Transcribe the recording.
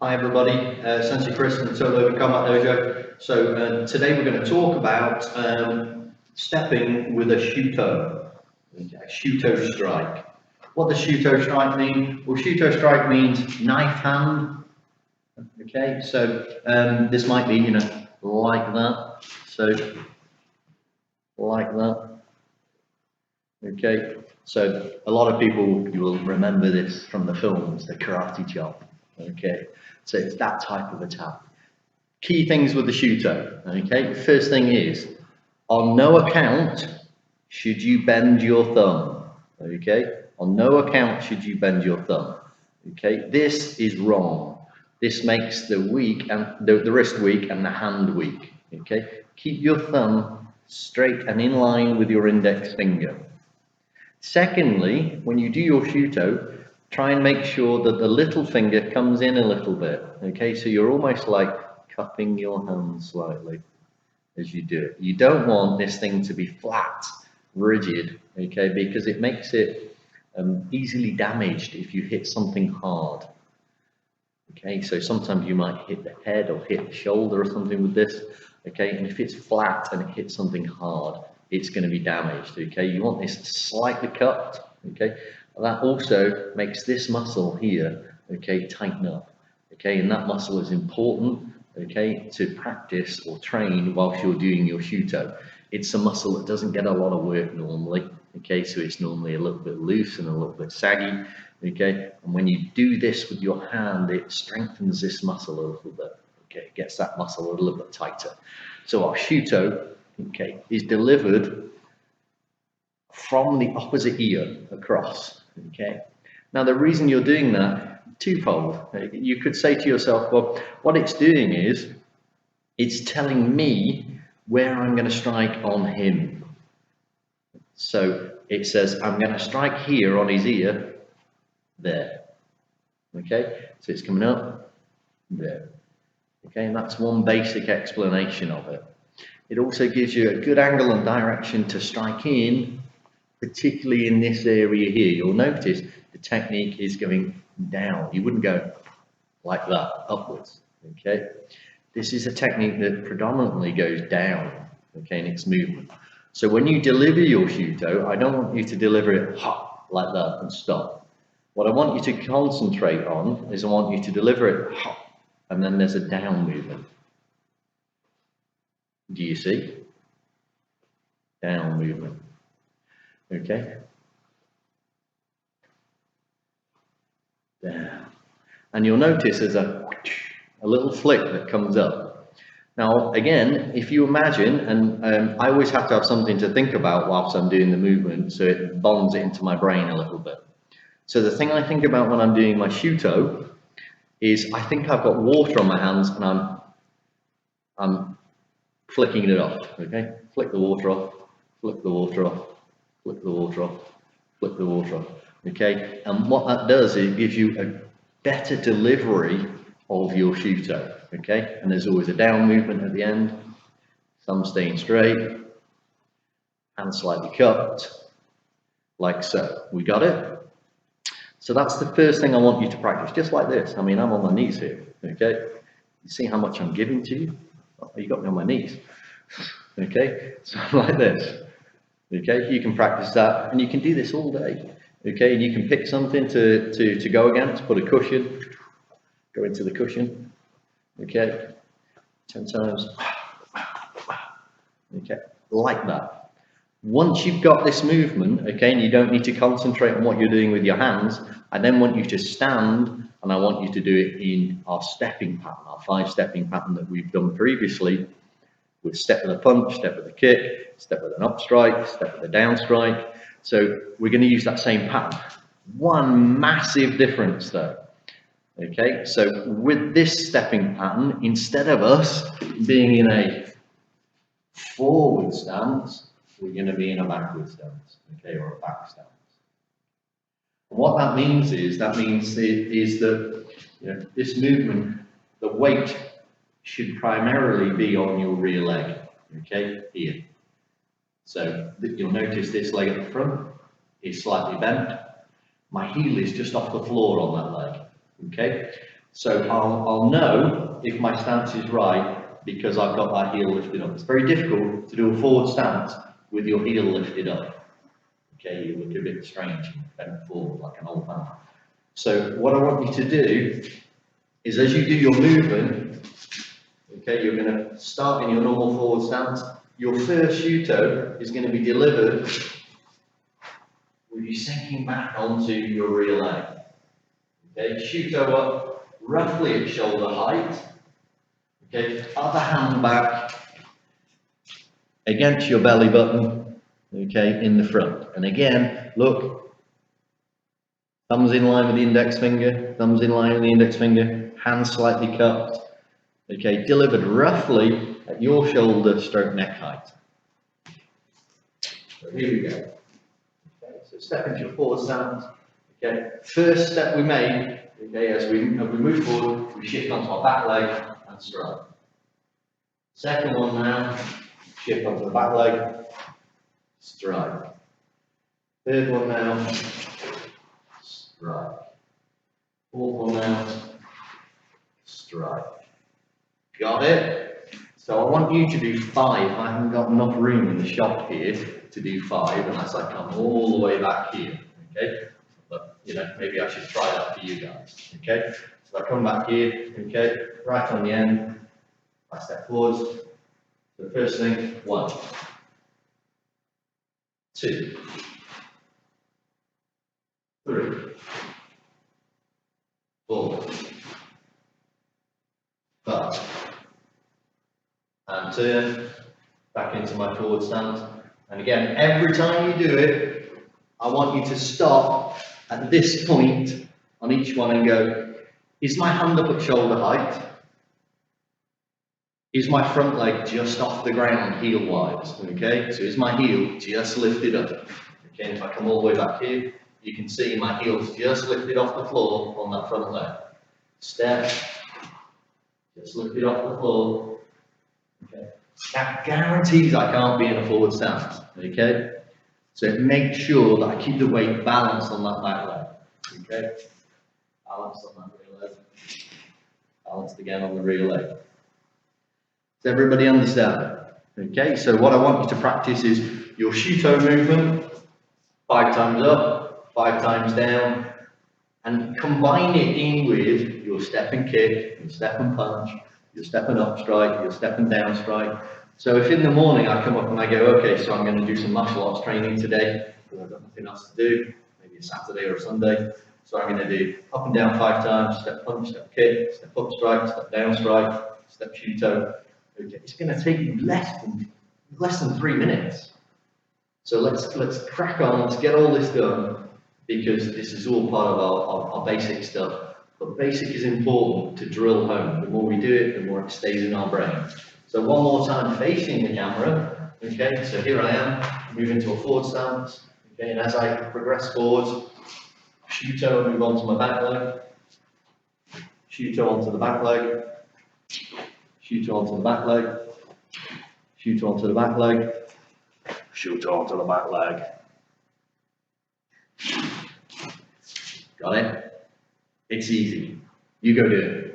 Hi everybody, Sensei Chris from the Total Over Combat Dojo. So today we're going to talk about stepping with a Shuto, a Shuto strike. What does Shuto strike mean? Well, Shuto strike means knife hand. Okay, so this might be, like that. So like that. Okay, so a lot of people, you will remember this from the films, the karate chop. Okay, so it's that type of attack. Key things with the Shuto. Okay, first thing is, on no account should you bend your thumb. Okay, on no account should you bend your thumb. Okay, this is wrong. This makes the the wrist weak and the hand weak. Okay, keep your thumb straight and in line with your index finger. Secondly, when you do your Shuto, try and make sure that the little finger comes in a little bit. Okay, so you're almost like cupping your hand slightly as you do it. You don't want this thing to be flat, rigid, okay, because it makes it easily damaged if you hit something hard. Okay, so sometimes you might hit the head or hit the shoulder or something with this. Okay, and if it's flat and it hits something hard, it's going to be damaged. Okay, you want this slightly cupped. Okay, that also makes this muscle here, okay, tighten up. Okay, and that muscle is important, okay, to practice or train whilst you're doing your Shuto. It's a muscle that doesn't get a lot of work normally. Okay, so it's normally a little bit loose and a little bit saggy. Okay, and when you do this with your hand, it strengthens this muscle a little bit. Okay, it gets that muscle a little bit tighter. So our Shuto, okay, is delivered from the opposite ear across. Okay, now the reason you're doing that, twofold. You could say to yourself, well, what it's doing is it's telling me where I'm going to strike on him. So it says I'm going to strike here on his ear, there. Okay, so it's coming up there. Okay, and that's one basic explanation of it. It also gives you a good angle and direction to strike in, particularly in this area here. You'll notice the technique is going down. You wouldn't go like that, upwards. Okay, this is a technique that predominantly goes down, okay, in its movement. So when you deliver your Shuto, I don't want you to deliver it hop like that and stop. What I want you to concentrate on is I want you to deliver it hop, and then there's a down movement. Do you see? Down movement. Okay. Down. And you'll notice there's a little flick that comes up. Now, again, if you imagine, and I always have to have something to think about whilst I'm doing the movement, so it bonds it into my brain a little bit. So the thing I think about when I'm doing my Shuto is I think I've got water on my hands and I'm flicking it off, okay? Flick the water off, flick the water off, flick the water off, flick the water off, okay? And what that does is it gives you a better delivery of your Shuto, okay? And there's always a down movement at the end, thumb staying straight, hand slightly cupped, like so. We got it? So that's the first thing I want you to practice, just like this. I mean, I'm on my knees here, okay? You see how much I'm giving to you? Oh, you got me on my knees, okay? So I'm like this, okay? You can practice that, and you can do this all day, okay? And you can pick something to go against, put a cushion, go into the cushion, okay? 10 times, okay? Like that. Once you've got this movement, okay, and you don't need to concentrate on what you're doing with your hands, I then want you to stand, and I want you to do it in our stepping pattern, our 5-stepping pattern that we've done previously, with step with a punch, step with a kick, step with an up strike, step with a down strike. So we're going to use that same pattern. One massive difference though. Okay, so with this stepping pattern, instead of us being in a forward stance, we're going to be in a backward stance, okay, or a back stance. And what that means is that this movement, the weight should primarily be on your rear leg, okay, here. So you'll notice this leg at the front is slightly bent. My heel is just off the floor on that leg, okay. So I'll know if my stance is right because I've got that heel lifted up. It's very difficult to do a forward stance with your heel lifted up. Okay, you look a bit strange, bent forward like an old man. So what I want you to do is as you do your movement, okay, you're going to start in your normal forward stance. Your first Shuto is going to be delivered with you sinking back onto your rear leg. Okay, Shuto up roughly at shoulder height. Okay, other hand back against your belly button, okay, in the front. And again, look, thumbs in line with the index finger, thumbs in line with the index finger, hands slightly cupped. Okay, delivered roughly at your shoulder stroke neck height. So here we go. Okay, so step into your forward stance. Okay, first step we made, okay, as we move forward, we shift onto our back leg and stride. Second one now, shift onto the back leg, stride. Third one now, stride. Fourth one now, stride. Got it? So I want you to do 5. I haven't got enough room in the shop here to do 5 unless I come all the way back here. Okay? But you know, maybe I should try that for you guys. Okay? So I come back here, okay, right on the end, I step forwards. So first thing, 1, 2, 3, 4, 5. And turn back into my forward stance. And again, every time you do it, I want you to stop at this point on each one and go, is my hand up at shoulder height? Is my front leg just off the ground heel wise? Okay, so is my heel just lifted up? Okay, and if I come all the way back here, you can see my heel's just lifted off the floor on that front leg. Step, just lifted off the floor. Okay. That guarantees I can't be in a forward stance, okay? So make sure that I keep the weight balanced on that back leg, okay? Balanced on that rear leg. Balanced again on the rear leg. Does everybody understand? Okay, so what I want you to practice is your Shuto movement, 5 times up, 5 times down, and combine it in with your step and kick, your step and punch, your step and up strike, your step and down strike. So if in the morning I come up and I go, okay, so I'm going to do some martial arts training today, because I've got nothing else to do, maybe a Saturday or a Sunday, so I'm going to do up and down 5 times, step punch, step kick, step up strike, step down strike, step Shuto. Okay, it's going to take you less than 3 minutes. So let's crack on, let's get all this done, because this is all part of our basic stuff. But basic is important to drill home. The more we do it, the more it stays in our brain. So one more time facing the camera. Okay, so here I am, move into a forward stance. Okay, and as I progress forward, Shuto, move onto my back leg. Shuto onto the back leg. Shuto onto the back leg. Shuto onto the back leg. Shuto onto the back leg. Got it? It's easy. You go do it.